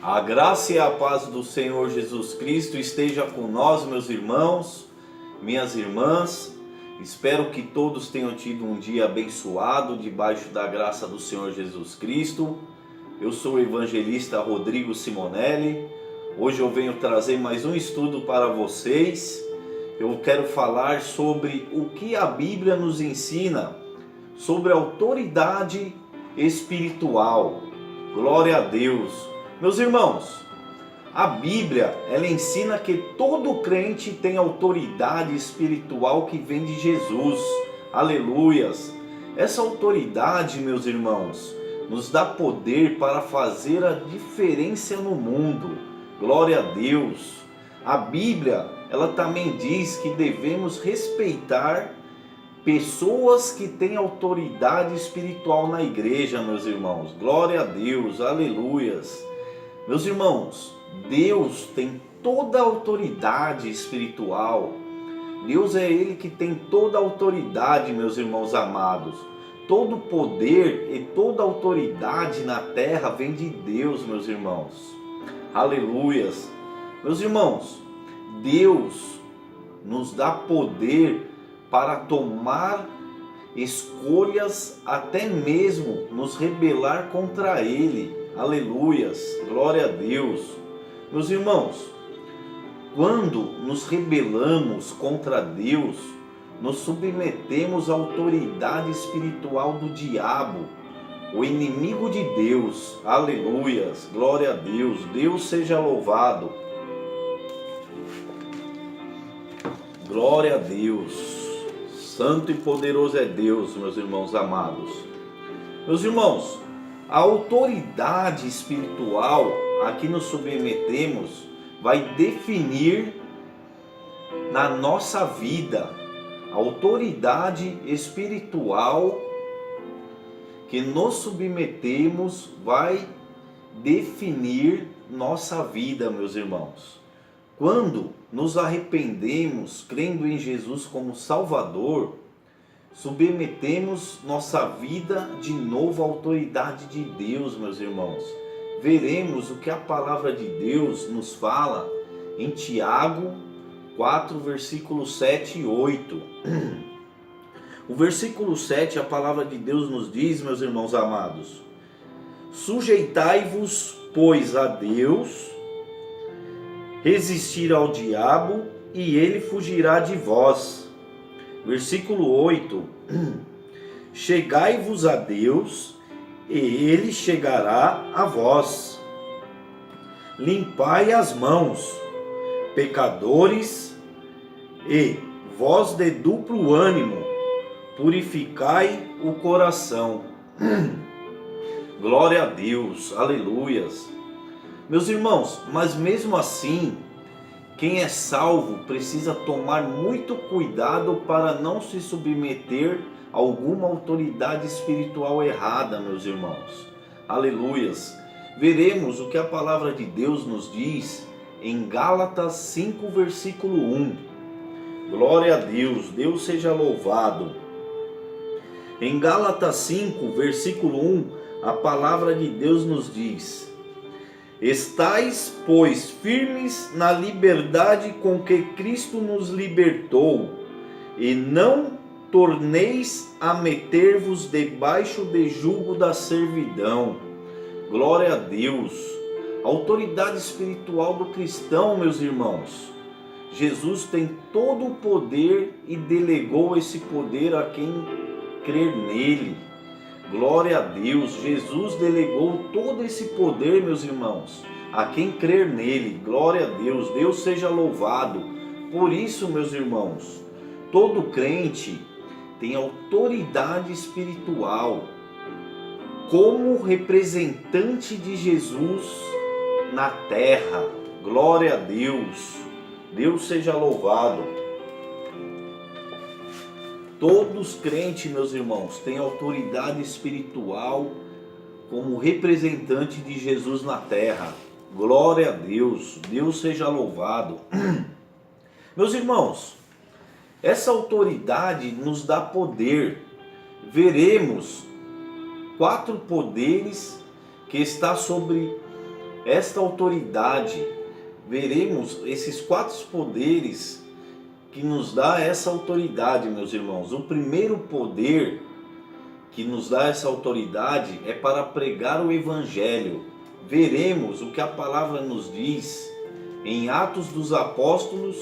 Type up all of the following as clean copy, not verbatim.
A graça e a paz do Senhor Jesus Cristo esteja com nós, meus irmãos, minhas irmãs. Espero que todos tenham tido um dia abençoado debaixo da graça do Senhor Jesus Cristo. Eu sou o evangelista Rodrigo Simonelli. Hoje eu venho trazer mais um estudo para vocês. Eu quero falar sobre o que a Bíblia nos ensina sobre autoridade espiritual. Glória a Deus. Meus irmãos, a Bíblia, ela ensina que todo crente tem autoridade espiritual que vem de Jesus. Aleluias! Essa autoridade, meus irmãos, nos dá poder para fazer a diferença no mundo. Glória a Deus! A Bíblia, ela também diz que devemos respeitar pessoas que têm autoridade espiritual na igreja, meus irmãos. Glória a Deus! Aleluias! Meus irmãos, Deus tem toda a autoridade espiritual. Deus é Ele que tem toda a autoridade, meus irmãos amados. Todo poder e toda autoridade na terra vem de Deus, meus irmãos. Aleluias! Meus irmãos, Deus nos dá poder para tomar escolhas, até mesmo nos rebelar contra Ele. Aleluias, glória a Deus. Meus irmãos, quando nos rebelamos contra Deus, nos submetemos à autoridade espiritual do diabo, o inimigo de Deus. Aleluias, glória a Deus. Deus seja louvado. Glória a Deus. Santo e poderoso é Deus, meus irmãos amados. Meus irmãos, a autoridade espiritual a que nos submetemos vai definir na nossa vida. A autoridade espiritual que nos submetemos vai definir nossa vida, meus irmãos. Quando nos arrependemos, crendo em Jesus como Salvador, submetemos nossa vida de novo à autoridade de Deus, meus irmãos. Veremos o que a palavra de Deus nos fala em Tiago 4, versículos 7 e 8. O versículo 7, a palavra de Deus nos diz, meus irmãos amados: sujeitai-vos, pois, a Deus, resistir ao diabo, e ele fugirá de vós. Versículo 8: chegai-vos a Deus, e ele chegará a vós. Limpai as mãos, pecadores, e vós de duplo ânimo, purificai o coração. Glória a Deus, aleluias. Meus irmãos, mas mesmo assim, quem é salvo precisa tomar muito cuidado para não se submeter a alguma autoridade espiritual errada, meus irmãos. Aleluias. Veremos o que a palavra de Deus nos diz em Gálatas 5, versículo 1. Glória a Deus, Deus seja louvado. Em Gálatas 5, versículo 1, a palavra de Deus nos diz: estais, pois, firmes na liberdade com que Cristo nos libertou, e não torneis a meter-vos debaixo de jugo da servidão. Glória a Deus. A autoridade espiritual do cristão, meus irmãos. Jesus tem todo o poder e delegou esse poder a quem crer nele. Glória a Deus. Jesus delegou todo esse poder, meus irmãos, a quem crer nele. Glória a Deus. Deus seja louvado. Por isso, meus irmãos, todo crente tem autoridade espiritual como representante de Jesus na terra. Glória a Deus. Deus seja louvado. Todos os crentes, meus irmãos, têm autoridade espiritual como representante de Jesus na terra. Glória a Deus. Deus seja louvado. Meus irmãos, essa autoridade nos dá poder. Veremos 4 poderes que está sobre esta autoridade, veremos esses 4 poderes que nos dá essa autoridade, meus irmãos. O primeiro poder que nos dá essa autoridade é para pregar o Evangelho. Veremos o que a palavra nos diz em Atos dos Apóstolos,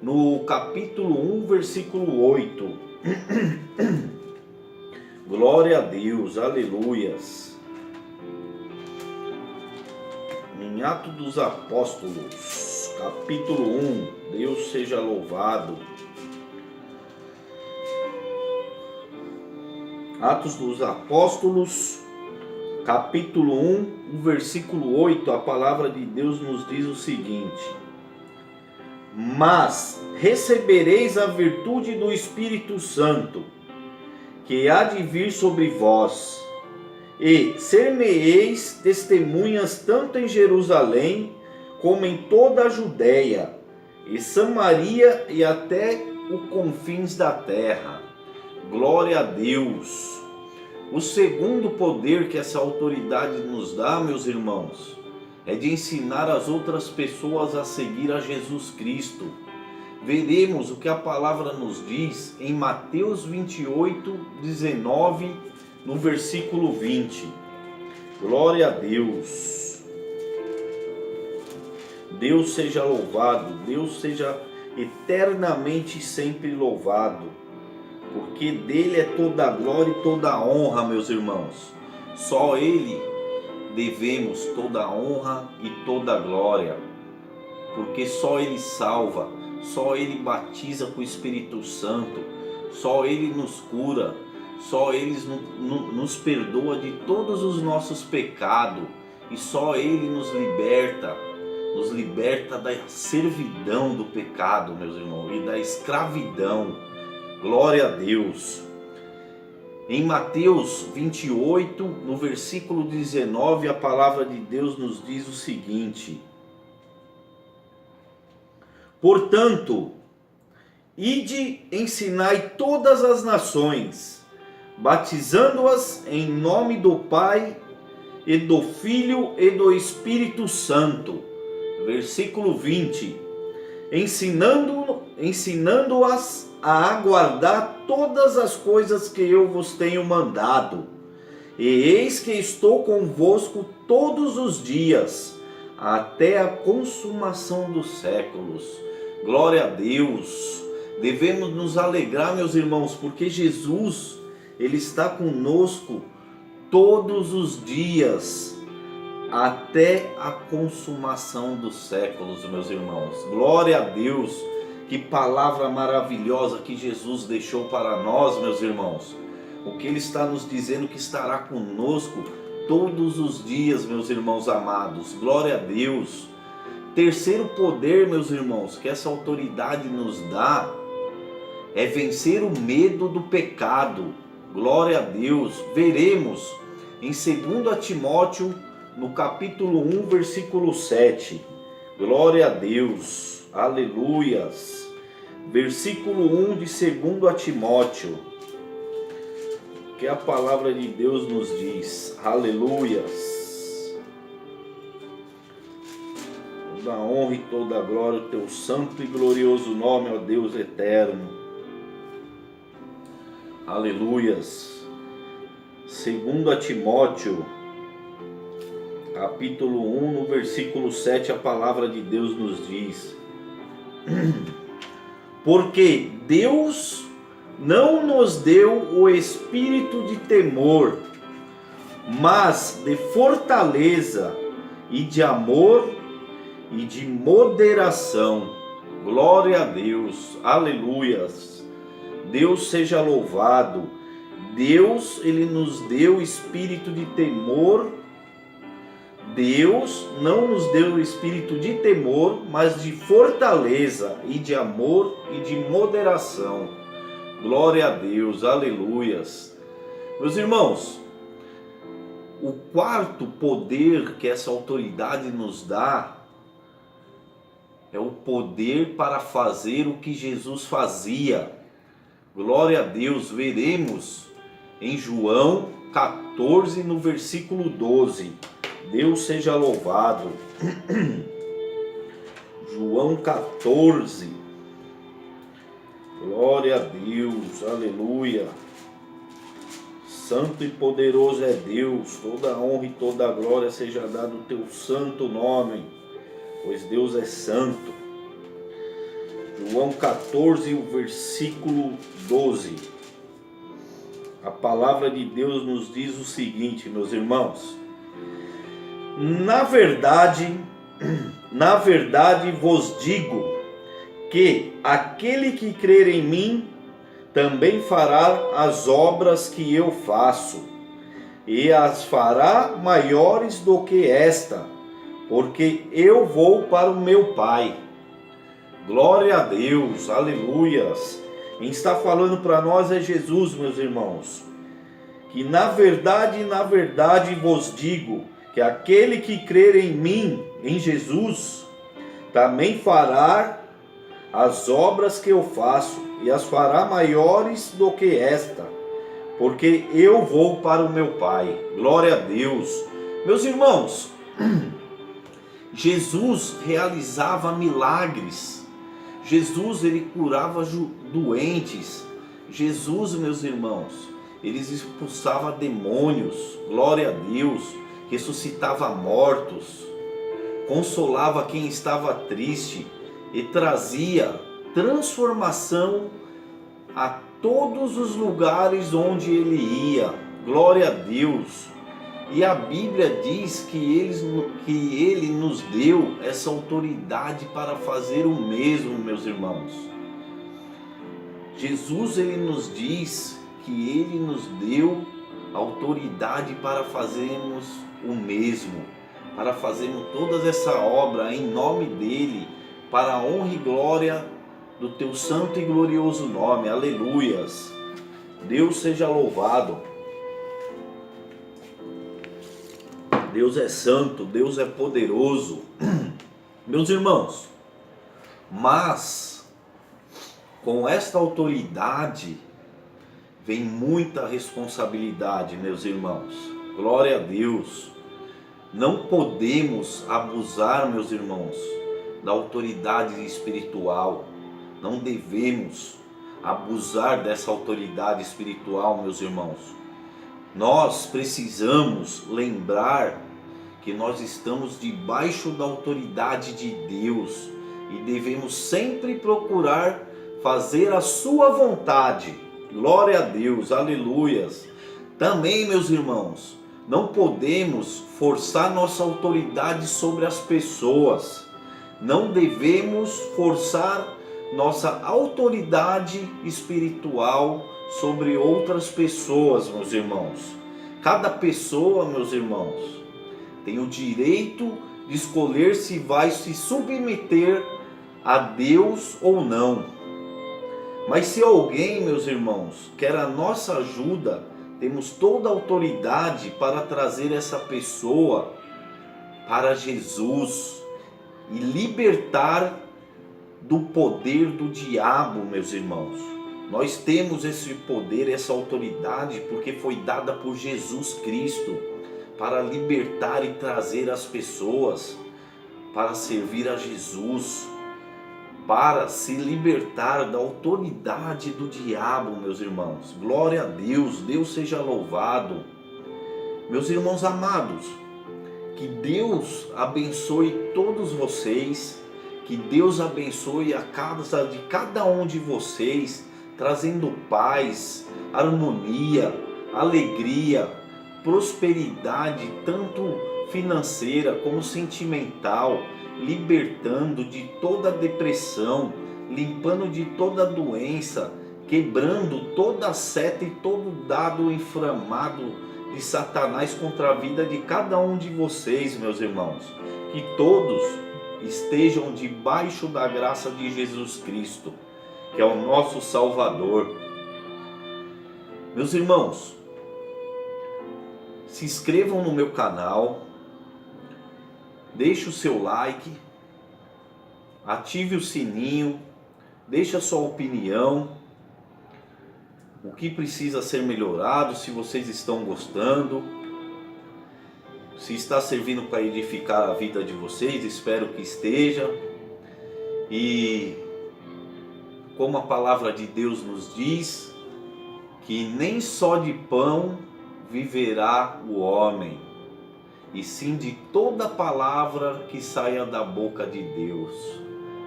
no capítulo 1, versículo 8. Glória a Deus, aleluias. Em Atos dos Apóstolos, capítulo 1, Deus seja louvado. Atos dos Apóstolos, capítulo 1, versículo 8, a palavra de Deus nos diz o seguinte: mas recebereis a virtude do Espírito Santo, que há de vir sobre vós, e ser-me-eis testemunhas tanto em Jerusalém, como em toda a Judéia, e Samaria, e até os confins da terra. Glória a Deus. O segundo poder que essa autoridade nos dá, meus irmãos, é de ensinar as outras pessoas a seguir a Jesus Cristo. Veremos o que a palavra nos diz em Mateus 28, 19, no versículo 20. Glória a Deus. Deus seja louvado, Deus seja eternamente sempre louvado, porque dele é toda a glória e toda a honra, meus irmãos. Só ele devemos toda a honra e toda a glória, porque só ele salva, só ele batiza com o Espírito Santo, só ele nos cura, só ele nos perdoa de todos os nossos pecados, e só ele nos liberta da servidão do pecado, meus irmãos, e da escravidão. Glória a Deus. Em Mateus 28, no versículo 19, a palavra de Deus nos diz o seguinte: portanto, ide, ensinai todas as nações, batizando-as em nome do Pai, e do Filho e do Espírito Santo. Versículo 20. Ensinando-as a aguardar todas as coisas que eu vos tenho mandado. E eis que estou convosco todos os dias, até a consumação dos séculos. Glória a Deus. Devemos nos alegrar, meus irmãos, porque Jesus, ele está conosco todos os dias, até a consumação dos séculos, meus irmãos. Glória a Deus. Que palavra maravilhosa que Jesus deixou para nós, meus irmãos. O que ele está nos dizendo que estará conosco todos os dias, meus irmãos amados. Glória a Deus. Terceiro poder, meus irmãos, que essa autoridade nos dá é vencer o medo do pecado. Glória a Deus. Veremos em 2 Timóteo, no capítulo 1, versículo 7. Glória a Deus. Aleluias. Versículo 1 de 2 Timóteo, que a palavra de Deus nos diz. Aleluias. Toda a honra e toda a glória ao teu santo e glorioso nome, ó Deus eterno. Aleluias. 2 Timóteo, capítulo 1, no versículo 7, a palavra de Deus nos diz: porque Deus não nos deu o espírito de temor, mas de fortaleza e de amor e de moderação. Glória a Deus, aleluias. Deus seja louvado. Deus, ele nos deu espírito de temor. Deus não nos deu o espírito de temor, mas de fortaleza e de amor e de moderação. Glória a Deus, aleluias. Meus irmãos, o quarto poder que essa autoridade nos dá é o poder para fazer o que Jesus fazia. Glória a Deus. Veremos em João 14, no versículo 12. Deus seja louvado. João 14. Glória a Deus, aleluia. Santo e poderoso é Deus, toda a honra e toda a glória seja dada ao teu santo nome, pois Deus é santo. João 14, o versículo 12. A palavra de Deus nos diz o seguinte, meus irmãos: na verdade vos digo que aquele que crer em mim também fará as obras que eu faço, e as fará maiores do que esta, porque eu vou para o meu Pai. Glória a Deus, aleluias. Quem está falando para nós é Jesus, meus irmãos. Que na verdade vos digo que aquele que crer em mim, em Jesus, também fará as obras que eu faço, e as fará maiores do que esta, porque eu vou para o meu Pai. Glória a Deus. Meus irmãos, Jesus realizava milagres. Jesus, ele curava doentes. Jesus, meus irmãos, ele expulsava demônios. Glória a Deus. Ressuscitava mortos. Consolava quem estava triste. E trazia transformação a todos os lugares onde ele ia. Glória a Deus. E a Bíblia diz que ele nos deu essa autoridade para fazer o mesmo, meus irmãos. Jesus, ele nos diz que ele nos deu autoridade para fazermos o mesmo, para fazermos toda essa obra em nome dele, para a honra e glória do teu santo e glorioso nome. Aleluias. Deus seja louvado. Deus é santo, Deus é poderoso. Meus irmãos, mas com esta autoridade vem muita responsabilidade, meus irmãos. Glória a Deus. Não podemos abusar, meus irmãos, da autoridade espiritual. Não devemos abusar dessa autoridade espiritual, meus irmãos. Nós precisamos lembrar que nós estamos debaixo da autoridade de Deus e devemos sempre procurar fazer a sua vontade. Glória a Deus, aleluias. Também, meus irmãos, não podemos forçar nossa autoridade sobre as pessoas. Não devemos forçar nossa autoridade espiritual sobre outras pessoas, meus irmãos. Cada pessoa, meus irmãos, tem o direito de escolher se vai se submeter a Deus ou não. Mas se alguém, meus irmãos, quer a nossa ajuda, temos toda a autoridade para trazer essa pessoa para Jesus e libertar do poder do diabo, meus irmãos. Nós temos esse poder, essa autoridade, porque foi dada por Jesus Cristo para libertar e trazer as pessoas para servir a Jesus, para se libertar da autoridade do diabo, meus irmãos. Glória a Deus, Deus seja louvado. Meus irmãos amados, que Deus abençoe todos vocês, que Deus abençoe a casa de cada um de vocês, trazendo paz, harmonia, alegria, prosperidade, tanto financeira como sentimental, libertando de toda depressão, limpando de toda doença, quebrando toda seta e todo dado inflamado de Satanás contra a vida de cada um de vocês, meus irmãos. Que todos estejam debaixo da graça de Jesus Cristo, que é o nosso Salvador. Meus irmãos, se inscrevam no meu canal, deixe o seu like, ative o sininho, deixe a sua opinião, o que precisa ser melhorado, se vocês estão gostando. se está servindo para edificar a vida de vocês, espero que esteja. E como a palavra de Deus nos diz, que nem só de pão viverá o homem, e sim de toda palavra que saia da boca de Deus.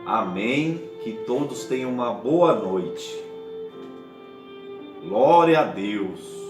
Amém. Que todos tenham uma boa noite. Glória a Deus.